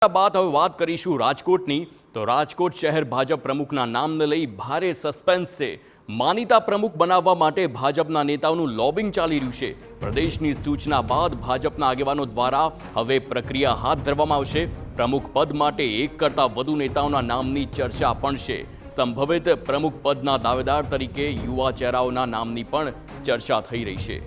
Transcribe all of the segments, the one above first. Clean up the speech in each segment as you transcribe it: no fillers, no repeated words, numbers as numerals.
બાદ હવે વાત કરીશું રાજકોટની તો રાજકોટ શહેર ભાજપ પ્રમુખના નામને લઈ ભારે સસ્પેન્સ છે। માનીતા પ્રમુખ બનાવવા માટે ભાજપના નેતાઓનું લોબિંગ ચાલી રહ્યું છે। પ્રદેશની સૂચના બાદ ભાજપના આગેવાનો દ્વારા હવે પ્રક્રિયા હાથ ધરવામાં આવશે। પ્રમુખ પદ માટે એક કરતાં વધુ નેતાઓના નામની ચર્ચા પણ છે। સંભવિત પ્રમુખ પદના દાવેદાર તરીકે યુવા ચહેરાઓના નામની પણ ચર્ચા થઈ રહી છે।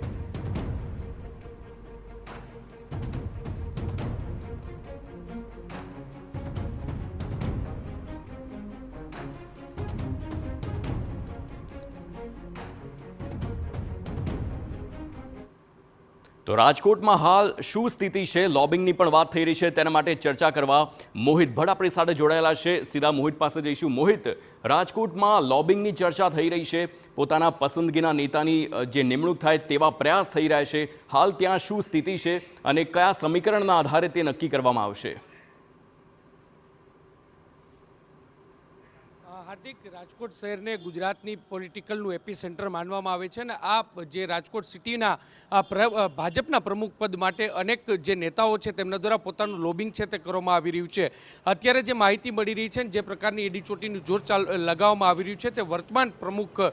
તો રાજકોટમાં હાલ શું સ્થિતિ છે, લોબિંગની પણ વાત થઈ રહી છે, તેના માટે ચર્ચા કરવા મોહિત ભટ્ટ આપણી સાથે જોડાયેલા છે। સીધા મોહિત પાસે જઈશું। મોહિત, રાજકોટમાં લોબિંગની ચર્ચા થઈ રહી છે, પોતાના પસંદગીના નેતાની જે નિમણૂક થાય તેવા પ્રયાસ થઈ રહ્યા છે। હાલ ત્યાં શું સ્થિતિ છે અને કયા સમીકરણના આધારે તે નક્કી કરવામાં આવશે? હાર્દિક, રાજકોટ શહેરને ગુજરાતની પોલિટિકલનું એપી સેન્ટર માનવામાં આવે છે અને આ જે રાજકોટ સિટીના ભાજપના પ્રમુખ પદ માટે અનેક જે નેતાઓ છે તેમના દ્વારા પોતાનું લોબિંગ છે તે કરવામાં આવી રહ્યું છે। અત્યારે જે માહિતી મળી રહી છે, જે પ્રકારની એડી ચોટીનું જોર લગાવવામાં આવી રહ્યું છે, તે વર્તમાન પ્રમુખ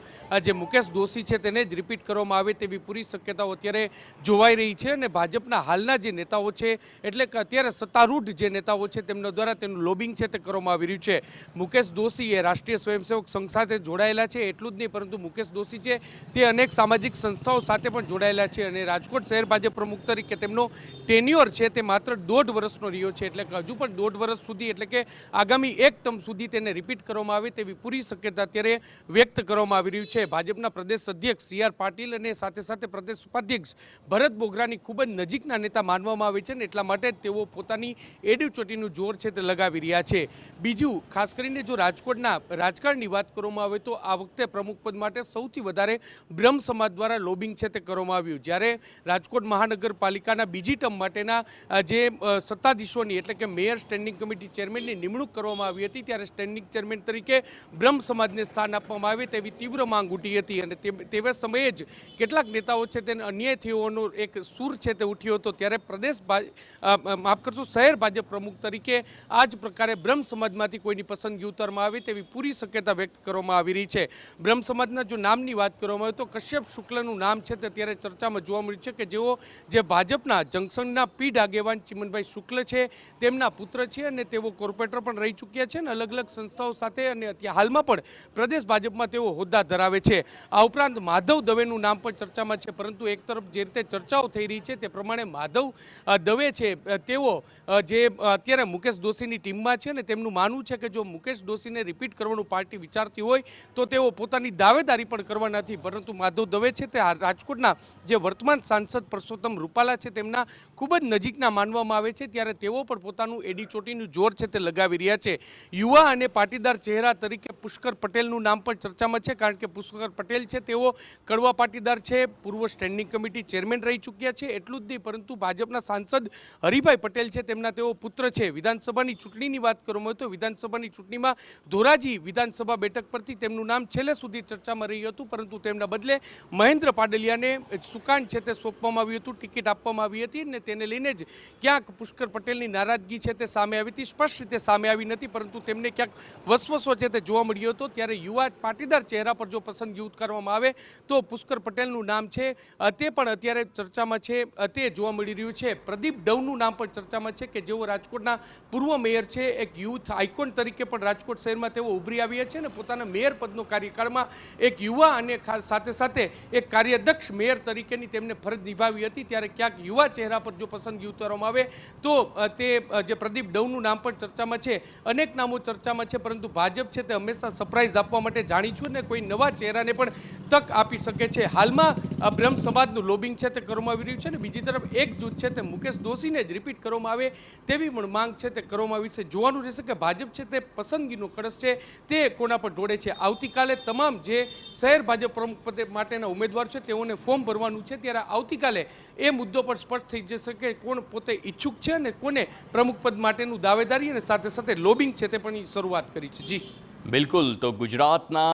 જે મુકેશ દોશી છે તેને જ રિપીટ કરવામાં આવે તેવી પૂરી શક્યતાઓ અત્યારે જોવાઈ રહી છે। અને ભાજપના હાલના જે નેતાઓ છે, એટલે કે અત્યારે સત્તારૂઢ જે નેતાઓ છે તેમના દ્વારા તેનું લોબિંગ છે તે કરવામાં આવી રહ્યું છે। મુકેશ દોશી એ રાષ્ટ્રીય સ્વયંસેવક સંઘ સાથે જોડાયેલા છે, એટલું જ નહીં પરંતુ મુકેશ દોશી છે તે અનેક સામાજિક સંસ્થાઓ સાથે પણ જોડાયેલા છે અને રાજકોટ શહેર ભાજપ પ્રમુખ તરીકે તેમનો ટેન્યોર છે તે માત્ર 1.5 વર્ષનો રહ્યો છે। એટલે કે હજુ પણ 1.5 વર્ષ સુધી, એટલે કે આગામી એક ટર્મ સુધી તેને રિપીટ કરવામાં આવે તેવી પૂરી શક્યતા અત્યારે વ્યક્ત કરવામાં આવી રહ્યું છે। ભાજપના પ્રદેશ અધ્યક્ષ સી.આર. પાટીલ અને સાથે સાથે પ્રદેશ ઉપાધ્યક્ષ ભરત બોગરાની ખૂબ જ નજીકના નેતા માનવામાં આવે છે અને એટલા માટે તેઓ પોતાની એડી ચોટીનું જોર છે તે લગાવી રહ્યા છે। બીજું, ખાસ કરીને જો રાજકોટના રાજકારણની વાત કરવામાં આવે તો આ વખતે પ્રમુખ પદ માટે સૌથી વધારે બ્રહ્મ સમાજ દ્વારા લોબિંગ છે તે કરવામાં આવ્યું। જ્યારે રાજકોટ મહાનગરપાલિકાના બીજી ટર્મ માટેના જે સત્તાધીશોની, એટલે કે મેયર સ્ટેન્ડિંગ કમિટી ચેરમેનની નિમણૂક કરવામાં આવી હતી, ત્યારે સ્ટેન્ડિંગ ચેરમેન તરીકે બ્રહ્મ સમાજને સ્થાન આપવામાં આવે તેવી તીવ્ર માંગ ઉઠી હતી અને તેવા સમયે જ કેટલાક નેતાઓ છે તેને અન્યાય થયોનો એક સૂર છે તે ઉઠ્યો હતો। ત્યારે પ્રદેશ માફ કરશો શહેર ભાજપ પ્રમુખ તરીકે આ જ પ્રકારે બ્રહ્મ સમાજમાંથી કોઈની પસંદગી ઉતારવામાં આવે તેવી પૂરી શક્યતા વ્યક્ત કરવામાં આવી રહી છે। બ્રહ્મ સમાજના જો નામની વાત કરવામાં આવે તો કશ્યપ શુક્લનું નામ છે તે અત્યારે ચર્ચામાં જોવા મળ્યું છે કે જેઓ જે ભાજપના જંકશનના પીઢ આગેવાન ચિમનભાઈ શુક્લ છે તેમના પુત્ર છે અને તેઓ કોર્પોરેટર પણ રહી ચૂક્યા છે અને અલગ અલગ સંસ્થાઓ સાથે અને હાલમાં પણ પ્રદેશ ભાજપમાં તેઓ હોદ્દા ધરાવે છે। આ ઉપરાંત માધવ દવેનું નામ પણ ચર્ચામાં છે, પરંતુ એક તરફ જે રીતે ચર્ચાઓ થઈ રહી છે તે પ્રમાણે માધવ દવે છે તેઓ જે અત્યારે મુકેશ દોશીની ટીમમાં છે અને તેમનું માનવું છે કે જો મુકેશ દોશીને રિપીટ કરવાનું પાર્ટી વિચારતી હોય તો તેઓ પોતાની દાવેદારી પણ કરવા નથી, પરંતુ માધવ દવે છે તે રાજકોટના જે વર્તમાન સાંસદ પરસોત્તમ રૂપાલા છે તેમના ખૂબ જ નજીકના માનવામાં આવે છે। ત્યારે તેઓ પણ પોતાનું એડી ચોટીનું જોર છે તે લગાવી રહ્યા છે। યુવા અને પાટીદાર ચહેરા તરીકે પુષ્કર પટેલનું નામ પણ ચર્ચામાં છે, કારણ કે પુષ્કર પટેલ છે તેઓ કડવા પાટીદાર છે, પૂર્વ સ્ટેન્ડિંગ કમિટી ચેરમેન રહી ચૂક્યા છે। એટલું જ નહીં પરંતુ ભાજપના સાંસદ હરિભાઈ પટેલ છે તેમના તેઓ પુત્ર છે। વિધાનસભાની ચૂંટણીની વાત કરવામાં આવે તો વિધાનસભાની ચૂંટણીમાં ધોરાજી વિધાનસભા બેઠક પરથી તેમનું નામ છેલ્લે સુધી ચર્ચામાં રહ્યું હતું, પરંતુ તેમના બદલે મહેન્દ્ર પાડલિયાને સુકાન છે તે સોંપવામાં આવ્યું હતું, ટિકિટ આપવામાં આવી હતી અને તેને લઈને જ ક્યાંક પુષ્કર પટેલની નારાજગી છે તે સામે આવી હતી। સ્પષ્ટ રીતે સામે આવી નથી, પરંતુ તેમને ક્યાંક વસવસો છે તે જોવા મળ્યો હતો। ત્યારે યુવા પાટીદાર ચહેરા પર જો પસંદગી ઉતારવામાં આવે તો પુષ્કર પટેલનું નામ છે તે પણ અત્યારે ચર્ચામાં છે તે જોવા મળી રહ્યું છે। પ્રદીપ ડવનું નામ પણ ચર્ચામાં છે કે જેઓ રાજકોટના પૂર્વ મેયર છે, એક યુથ આઇકોન તરીકે પણ રાજકોટ શહેરમાં તેઓ ઉભરી આવ્યા છે અને પોતાના મેયર પદનો કાર્યકાળમાં એક યુવા અને સાથે સાથે એક કાર્યદક્ષ મેયર તરીકેની તેમને ફરજ નિભાવી હતી। ત્યારે ક્યાંક યુવા ચહેરા પર જો પસંદગી ઉતારવામાં આવે તો તે જે પ્રદીપ ડવનું નામ પણ ચર્ચામાં છે। અનેક નામો ચર્ચામાં છે, પરંતુ ભાજપ છે તે હંમેશા સરપ્રાઇઝ આપવા માટે જાણીશું અને કોઈ નવા ચહેરાને પણ તક આપી શકે છે। હાલમાં બ્રહ્મ સમાજનું લોબિંગ છે તે કરવામાં આવી રહ્યું છે અને બીજી તરફ એક જૂથ છે તે મુકેશ દોશીને જ રિપીટ કરવામાં આવે તેવી પણ માંગ છે તે કરવામાં આવી છે। જોવાનું રહેશે કે ભાજપ છે તે પસંદગીનો કળશ છે તે કોના પર ઢોળે છે। આવતીકાલે તમામ જે શહેર ભાજપ પ્રમુખ પદ માટેના ઉમેદવાર છે તેઓને ફોર્મ ભરવાનું છે, ત્યારે આવતીકાલે એ મુદ્દો પર સ્પષ્ટ થઈ જશે કે કોણ પોતે ઈચ્છુક છે અને કોને પ્રમુખ પદ માટેનું દાવેદારી અને સાથે સાથે લોબિંગ છે તે પણ શરૂઆત કરી છે। જી બિલકુલ, તો ગુજરાતના